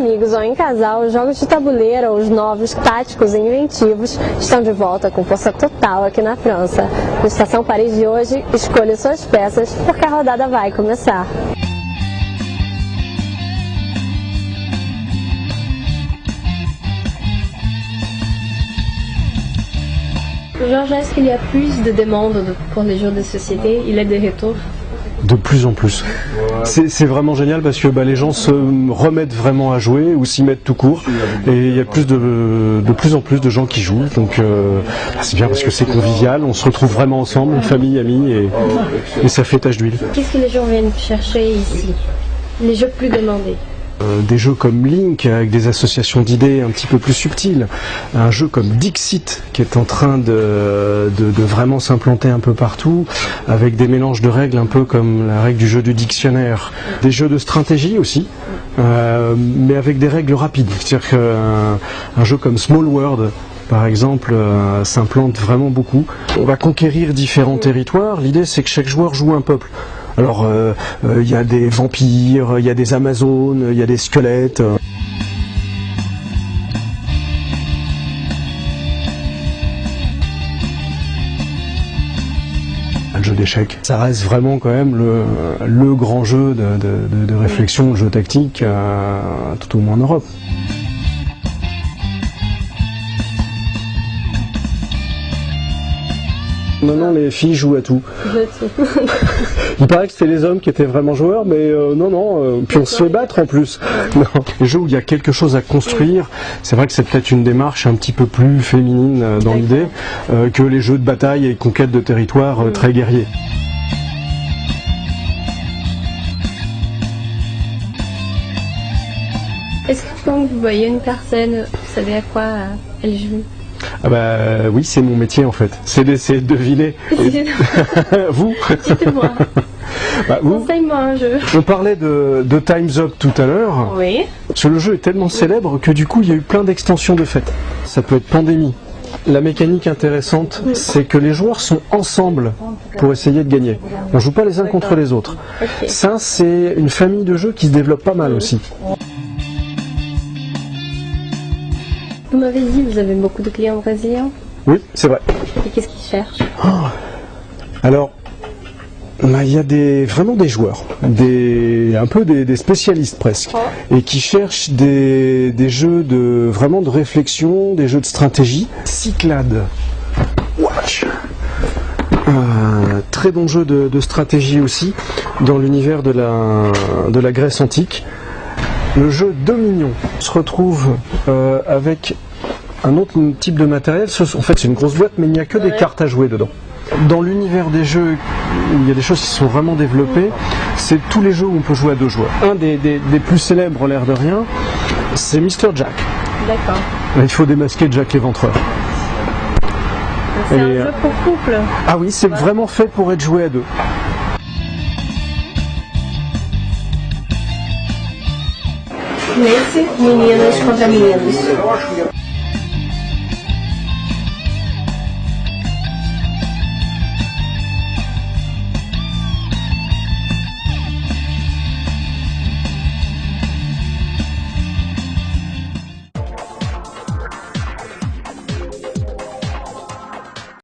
amigos ou em casal, os jogos de tabuleiro, os novos, táticos e inventivos estão de volta com força total aqui na França. No Estação Paris de hoje, escolha suas peças porque a rodada vai começar. Georges, est-ce qu'il y a plus de demandes pour les jeux de société? Il est de retour? De plus en plus. C'est vraiment génial parce que les gens se remettent vraiment à jouer ou s'y mettent tout court et il y a de plus en plus de gens qui jouent, donc c'est bien parce que c'est convivial, on se retrouve vraiment ensemble, famille, amis et ça fait tache d'huile. Qu'est-ce que les gens viennent chercher ici? Les jeux plus demandés? Des jeux comme Link avec des associations d'idées un petit peu plus subtiles, un jeu comme Dixit qui est en train de vraiment s'implanter un peu partout avec des mélanges de règles un peu comme la règle du jeu du dictionnaire, des jeux de stratégie aussi mais avec des règles rapides, c'est-à-dire qu'un jeu comme Small World par exemple s'implante vraiment beaucoup. On va conquérir différents territoires, l'idée c'est que chaque joueur joue un peuple. Alors, y a des vampires, il y a des amazones, il y a des squelettes. Le jeu d'échecs, ça reste vraiment quand même le grand jeu de réflexion, le jeu tactique, tout au moins en Europe. Non, les filles jouent à tout. Il paraît que c'était les hommes qui étaient vraiment joueurs, mais non. Puis on se fait battre en plus. Non. Les jeux où il y a quelque chose à construire, c'est vrai que c'est peut-être une démarche un petit peu plus féminine dans l'idée que les jeux de bataille et conquête de territoire très guerriers. Est-ce que quand vous voyez une personne, vous savez à quoi elle joue? Ah oui, c'est mon métier en fait, c'est d'essayer de deviner. Vous? Dites-moi. Vous, conseille-moi un jeu. On parlait de Time's Up tout à l'heure. Oui. Parce que le jeu est tellement célèbre que du coup il y a eu plein d'extensions de fait. Ça peut être Pandémie. La mécanique intéressante, c'est que les joueurs sont ensemble pour essayer de gagner. On joue pas les uns contre les autres. Okay. Ça, c'est une famille de jeux qui se développe pas mal aussi. Vous m'avez dit que vous avez beaucoup de clients brésiliens? Oui, c'est vrai. Et qu'est-ce qu'ils cherchent? Alors, il y a vraiment des joueurs, un peu des spécialistes presque, et qui cherchent des jeux vraiment de réflexion, des jeux de stratégie. Cyclades. Watch. Très bon jeu de stratégie aussi, dans l'univers de la Grèce antique. Le jeu Dominion se retrouve avec un autre type de matériel. En fait, c'est une grosse boîte, mais il n'y a que des cartes à jouer dedans. Dans l'univers des jeux, où il y a des choses qui sont vraiment développées, c'est tous les jeux où on peut jouer à 2 joueurs. Un des plus célèbres, l'air de rien, c'est Mr. Jack. D'accord. Il faut démasquer Jack l'Éventreur. C'est un jeu pour couple. Ah oui, c'est vraiment fait pour être joué à 2. Nesse, meninas contra meninos.